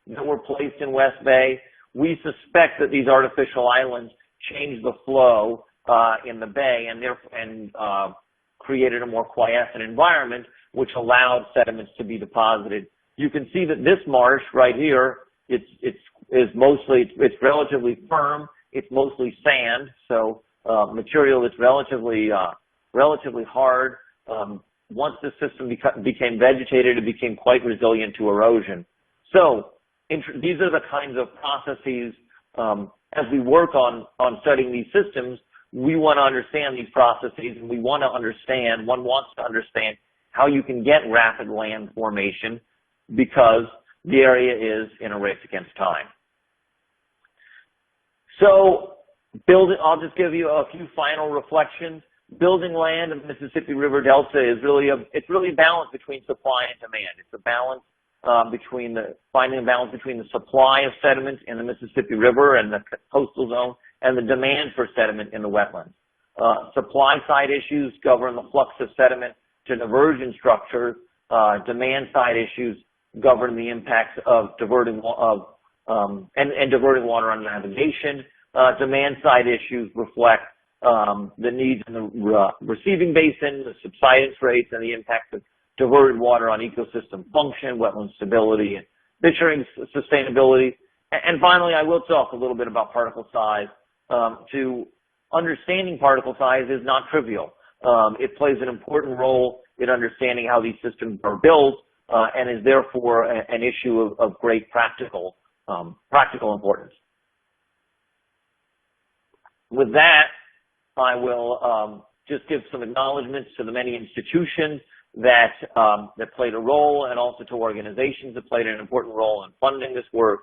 that were placed in West Bay. We suspect that these artificial islands changed the flow in the bay and created a more quiescent environment, which allowed sediments to be deposited. You can see that this marsh right here, it's relatively firm. It's mostly sand, so material that's relatively hard. Once the system became vegetated, it became quite resilient to erosion. So these are the kinds of processes, as we work on studying these systems, we want to understand these processes, and one wants to understand how you can get rapid land formation because the area is in a race against time. So I'll just give you a few final reflections. Building land in the Mississippi River Delta is really a balance between supply and demand. It's a balance finding a balance between the supply of sediment in the Mississippi River and the coastal zone and the demand for sediment in the wetlands. Supply side issues govern the flux of sediment to diversion structures. Demand side issues govern the impacts of diverting water on navigation. Demand side issues reflect the needs in the receiving basin, the subsidence rates, and the impacts of diverted water on ecosystem function, wetland stability, and fisheries sustainability. And finally, I will talk a little bit about particle size. Understanding particle size is not trivial. It plays an important role in understanding how these systems are built and is therefore an issue of great practical importance. With that, I will just give some acknowledgments to the many institutions that played a role, and also to organizations that played an important role in funding this work,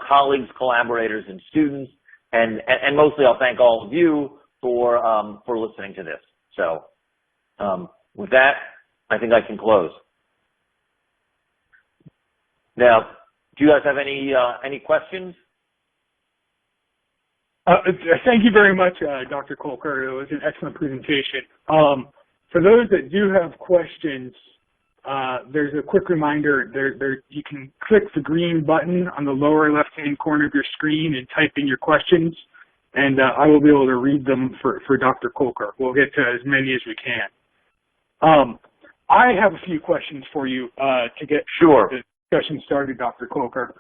colleagues, collaborators, and students, and mostly I'll thank all of you for listening to this. So with that, I think I can close. Now, do you guys have any questions? Thank you very much, Dr. Kolker. It was an excellent presentation. For those that do have questions, there's a quick reminder. You can click the green button on the lower left-hand corner of your screen and type in your questions, and I will be able to read them for Dr. Kolker. We'll get to as many as we can. I have a few questions for you to get the discussion started, Dr. Kolker.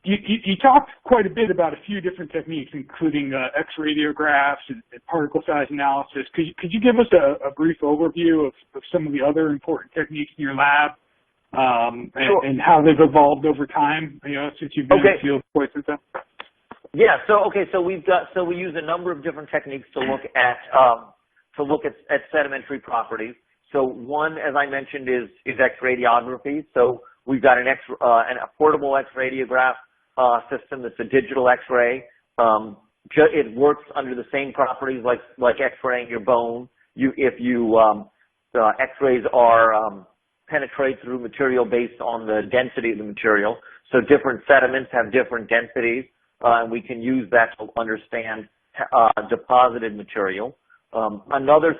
You talked quite a bit about a few different techniques, including X-radiographs and particle size analysis. Could you give us a brief overview of some of the other important techniques in your lab and how they've evolved over time? Since you've been in the field quite some time. Yeah. So we use a number of different techniques to look at sedimentary properties. So one, as I mentioned, is X-radiography. So we've got a portable X-radiograph system that's a digital X-ray. It works under the same properties like X-raying your bone. X-rays penetrate through material based on the density of the material. So different sediments have different densities, and we can use that to understand deposited material. Another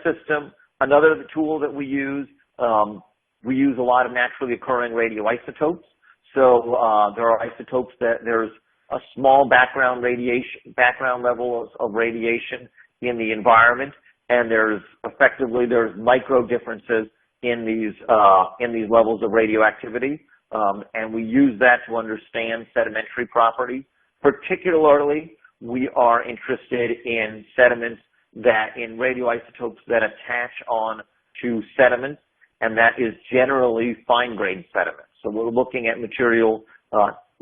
tool that we use a lot of naturally occurring radioisotopes. So there are isotopes that there's a small background level of radiation in the environment, and there's micro differences in these levels of radioactivity, and we use that to understand sedimentary properties. Particularly, we are interested in sediments in radioisotopes that attach on to sediments, and that is generally fine-grained sediments. So we're looking at material,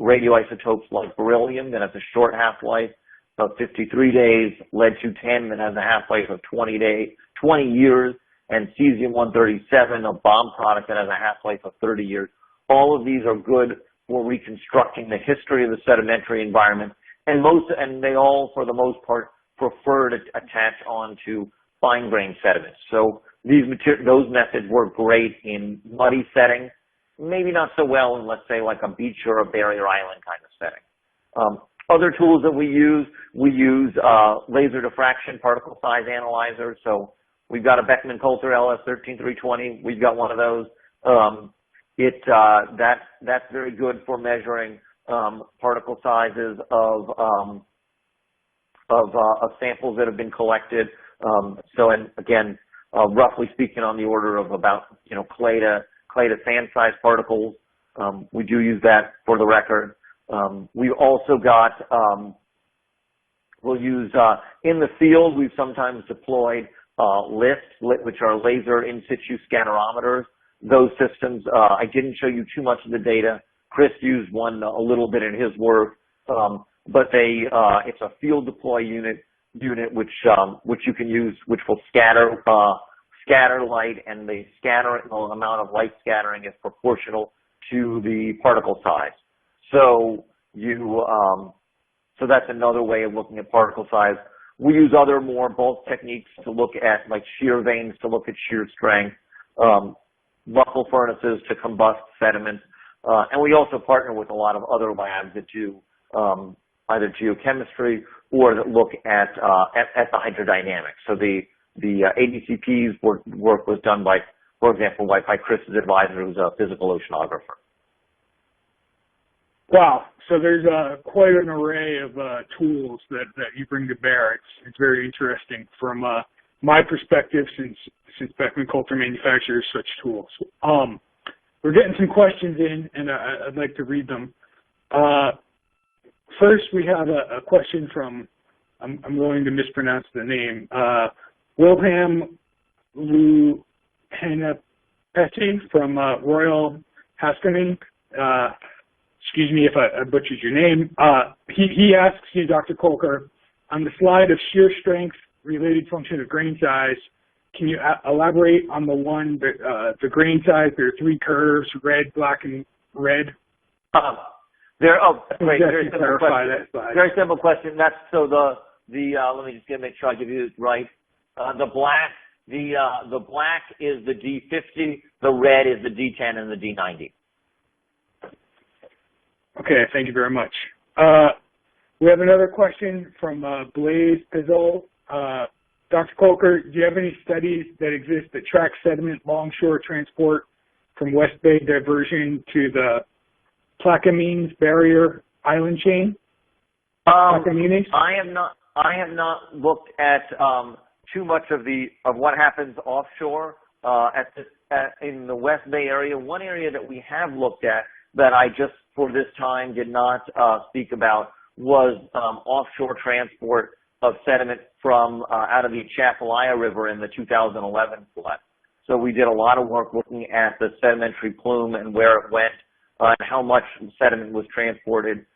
radioisotopes like beryllium that has a short half-life of 53 days, lead-210 that has a half-life of 20 years, and cesium-137, a bomb product that has a half-life of 30 years. All of these are good for reconstructing the history of the sedimentary environment, and they all, for the most part, prefer to attach on to fine-grained sediments. So those methods work great in muddy settings, maybe not so well in, let's say, like a beach or a barrier island kind of setting. Other tools that we use laser diffraction particle size analyzers. So we've got a Beckman Coulter LS13320. We've got one of those. That's very good for measuring particle sizes of samples that have been collected. And again, roughly speaking, on the order of about clay to sand size particles. We do use that for the record. We've also got we'll use in the field. We've sometimes deployed LIFTs, which are laser in situ scatterometers. Those systems, I didn't show you too much of the data. Chris used one a little bit in his work, but it's a field deploy unit which you can use, which will scatter light, and the amount of light scattering is proportional to the particle size. So so that's another way of looking at particle size. We use other more bulk techniques to look at, like shear vanes to look at shear strength, buckle furnaces to combust sediments, and we also partner with a lot of other labs that do either geochemistry or that look at the hydrodynamics. So the ADCP's work was done by, for example, by Chris's advisor, who's a physical oceanographer. Wow. So there's quite an array of tools that you bring to bear. It's very interesting from my perspective, since Beckman Coulter manufactures such tools. We're getting some questions in, and I'd like to read them. First, we have a question from, I'm willing to mispronounce the name, Wilhelm Luhenapeti from Royal Haskoning. Excuse me if I butchered your name. He asks you, Dr. Kolker, on the slide of shear strength related function of grain size, can you elaborate on the one, the grain size? There are three curves, red, black, and red. Great. Very simple question. Very simple question. That's so let me just make sure I give you this right. The black is the D50, the red is the D10 and the D90. Okay, thank you very much. We have another question from Blaise Pizzol. Dr. Kolker, do you have any studies that exist that track sediment longshore transport from West Bay diversion to the Plaquemines barrier island chain? I have not looked at too much of what happens offshore in the West Bay area. One area that we have looked at that I just for this time did not speak about was offshore transport of sediment from out of the Atchafalaya River in the 2011 flood. So we did a lot of work looking at the sedimentary plume and where it went and how much sediment was transported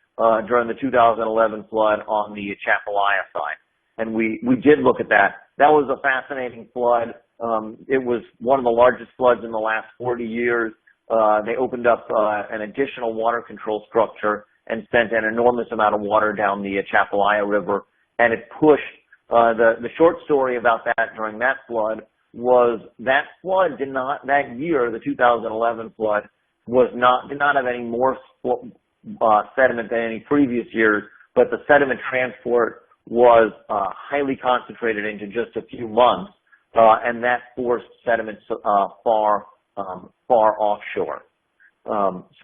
during the 2011 flood on the Atchafalaya side. And we did look at that. That was a fascinating flood. It was one of the largest floods in the last 40 years. They opened up an additional water control structure and sent an enormous amount of water down the Atchafalaya River, and it pushed the short story about that during that flood was that flood that year, the 2011 flood, did not have any more sediment than any previous years, but the sediment transport was highly concentrated into just a few months, and that forced sediments far offshore.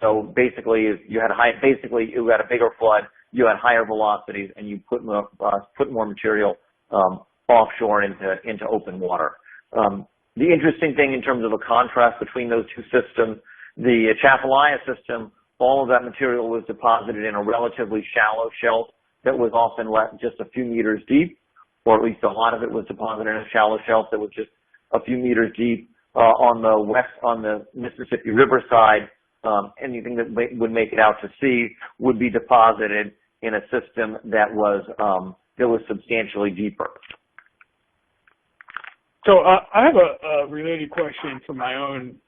So basically, you had a bigger flood, you had higher velocities, and you put more material offshore into open water. The interesting thing in terms of a contrast between those two systems, the Atchafalaya system, all of that material was deposited in a relatively shallow shelf that was often just a few meters deep, or at least a lot of it was deposited in a shallow shelf that was just a few meters deep. On the Mississippi River side, anything that would make it out to sea would be deposited in a system that was substantially deeper. So I have a related question for my own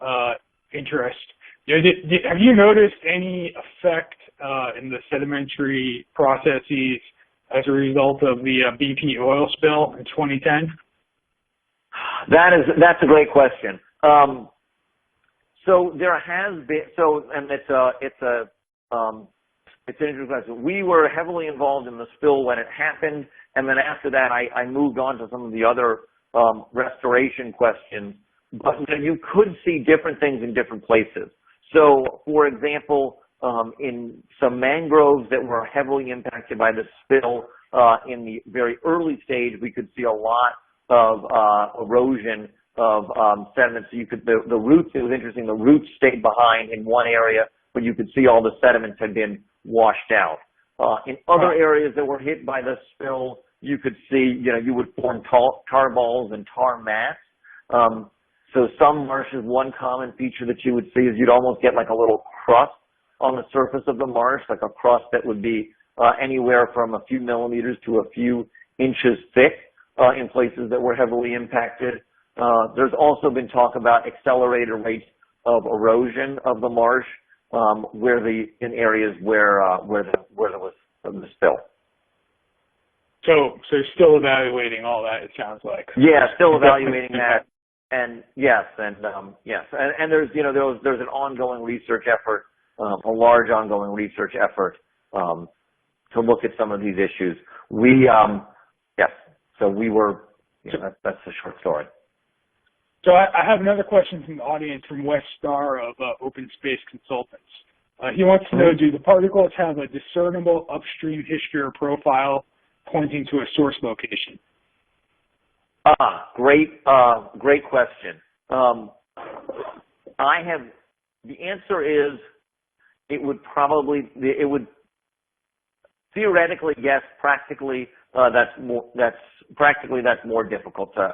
interest. Have you noticed any effect in the sedimentary processes as a result of the BP oil spill in 2010? That's a great question. So there has been, and it's an interesting question. We were heavily involved in the spill when it happened, and then after that, I moved on to some of the other restoration questions. But you could see different things in different places. So, for example, in some mangroves that were heavily impacted by the spill in the very early stage, we could see a lot of erosion of sediment. So the roots, it was interesting, the roots stayed behind in one area, but you could see all the sediments had been washed out. In other areas that were hit by the spill, you could see, you would form tar balls and tar mats. So some marshes, one common feature that you would see is you'd almost get like a little crust on the surface of the marsh, like a crust that would be anywhere from a few millimeters to a few inches thick in places that were heavily impacted. There's also been talk about accelerated rates of erosion of the marsh in areas where there was the spill. So still evaluating all that, it sounds like. Yeah, still evaluating that. And yes, and there's there's an ongoing research effort, a large ongoing research effort to look at some of these issues. So we were. That's the short story. So I have another question from the audience from Wes Starr of Open Space Consultants. He wants to know: do the particles have a discernible upstream history or profile pointing to a source location? Great question. The answer is it would theoretically yes, practically that's more difficult to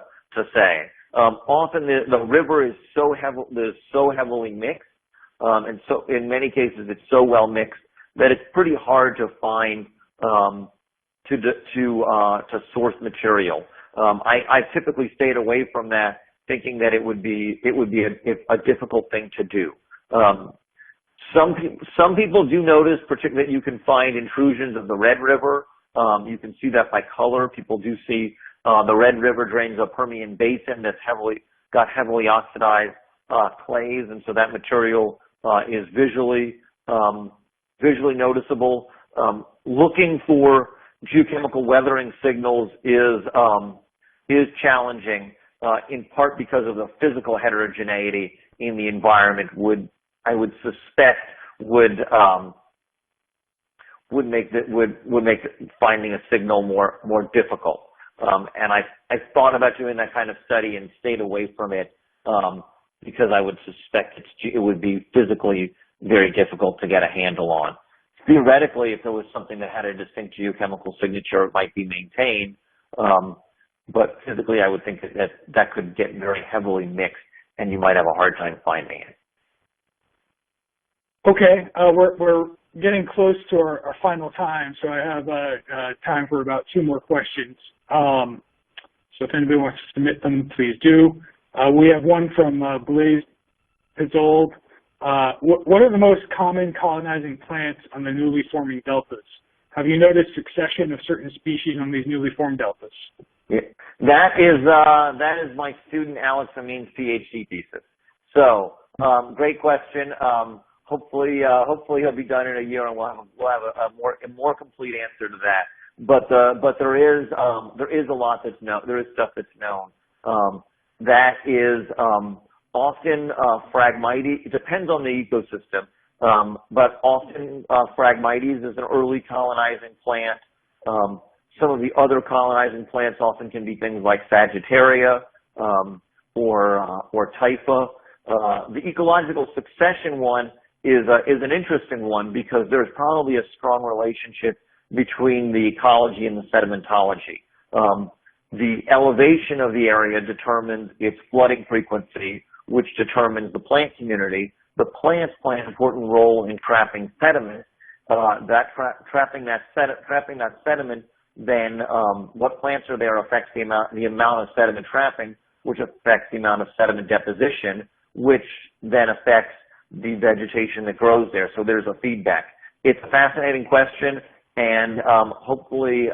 say. Often the river is so heavily mixed, and so in many cases it's so well mixed that it's pretty hard to find to source material. I typically stayed away from that, thinking that it would be a difficult thing to do. Some people do notice, particularly, that you can find intrusions of the Red River. You can see that by color. People do see the Red River drains a Permian basin that's got heavily oxidized clays, and so that material is visually noticeable. Looking for geochemical weathering signals is challenging, in part because of the physical heterogeneity in the environment. I would suspect would make finding a signal more difficult. And I thought about doing that kind of study and stayed away from it because I would suspect it would be physically very difficult to get a handle on. Theoretically, if there was something that had a distinct geochemical signature, it might be maintained. But physically, I would think that could get very heavily mixed, and you might have a hard time finding it. Okay, we're getting close to our final time, so I have time for about 2 more questions. So if anybody wants to submit them, please do. We have one from Blaise Pizzold. What are the most common colonizing plants on the newly forming deltas? Have you noticed succession of certain species on these newly formed deltas? Yeah. That is my student Alex Amin's PhD thesis. So great question. Hopefully he'll be done in a year, and we'll have a more complete answer to that. But there is a lot that's known. There is stuff that's known. That is often Phragmites. It depends on the ecosystem, but often Phragmites is an early colonizing plant. Some of the other colonizing plants often can be things like Sagittaria or Typha. The ecological succession one is an interesting one because there's probably a strong relationship between the ecology and the sedimentology. The elevation of the area determines its flooding frequency, which determines the plant community. The plants play an important role in trapping sediment. Trapping that sediment, then what plants are there affects the amount of sediment trapping, which affects the amount of sediment deposition, which then affects the vegetation that grows there. So there's a feedback. It's a fascinating question, and hopefully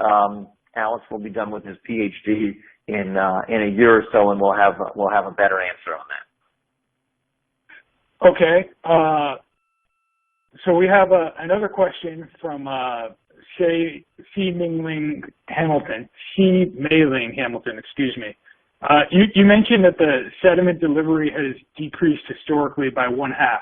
Alex will be done with his PhD in a year or so, and we'll have a better answer on that. Okay. So we have another question from C. Mailing Hamilton, excuse me. You mentioned that the sediment delivery has decreased historically by 1/2.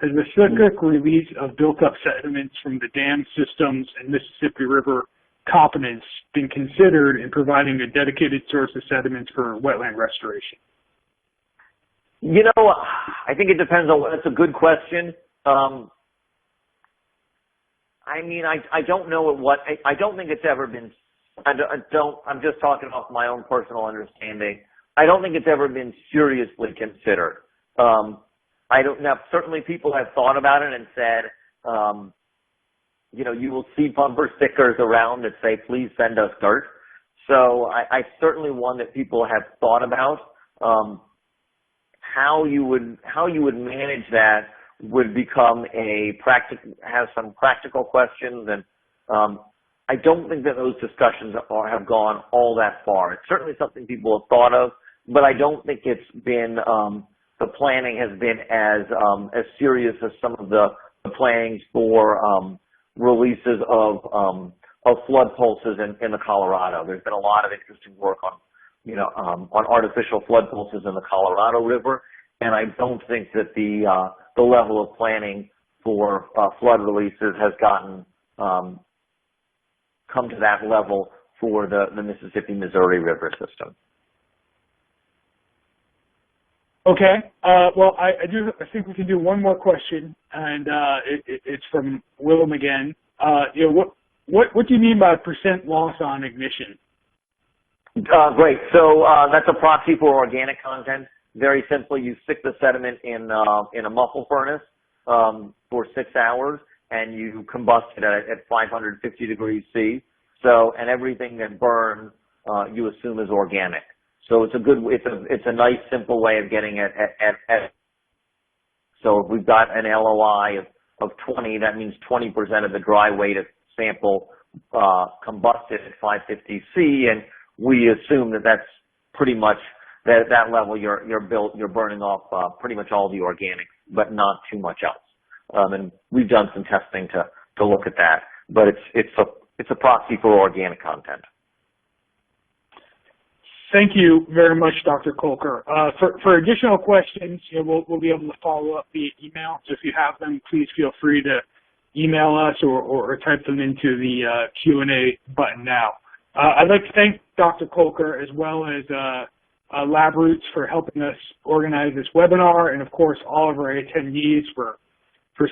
Has the cyclic release of built-up sediments from the dam systems and Mississippi River competence been considered in providing a dedicated source of sediments for wetland restoration? You know, I think it depends on. That's a good question. I mean, I don't know what. I don't think it's ever been. I'm just talking off my own personal understanding. I don't think it's ever been seriously considered. Now, certainly people have thought about it and said, you know, you will see bumper stickers around that say, please send us dirt. So I certainly one that people have thought about. How you would manage that would become have some practical questions, and I don't think that those discussions have gone all that far. It's certainly something people have thought of, but I don't think it's been the planning has been as serious as some of the plannings for releases of flood pulses in the Colorado. There's been a lot of interesting work on artificial flood pulses in the Colorado River, and I don't think that the level of planning for flood releases has come to that level for the Mississippi-Missouri River system. Okay. Well, I think we can do one more question, and it's from Willem again. You know, what do you mean by percent loss on ignition? Great. So that's a proxy for organic content. Very simply, you stick the sediment in a muffle furnace for 6 hours, and you combust it at 550 degrees C. So, and everything that burns, you assume is organic. So it's a nice simple way of getting at. So if we've got an LOI of 20, that means 20% of the dry weight of sample combusted at 550 C, and we assume that that's pretty much that level you're burning off pretty much all the organics, but not too much else. And we've done some testing to look at that, but it's a proxy for organic content. Thank you very much, Dr. Kolker. For additional questions, you know, we'll be able to follow up via email. So if you have them, please feel free to email us or type them into the Q&A button now. I'd like to thank Dr. Kolker as well as LabRoots for helping us organize this webinar, and of course all of our attendees for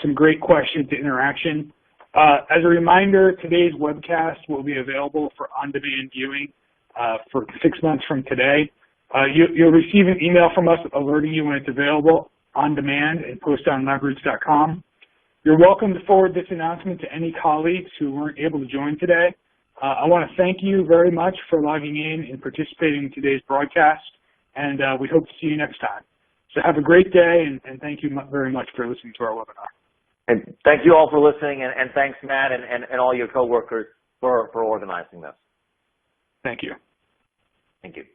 some great questions and interaction. As a reminder, today's webcast will be available for on-demand viewing for 6 months from today. You'll receive an email from us alerting you when it's available on demand and posted on leverage.com. You're welcome to forward this announcement to any colleagues who weren't able to join today. I want to thank you very much for logging in and participating in today's broadcast, and we hope to see you next time. So have a great day, and thank you very much for listening to our webinar. And thank you all for listening, and thanks, Matt, and all your coworkers for organizing this. Thank you. Thank you.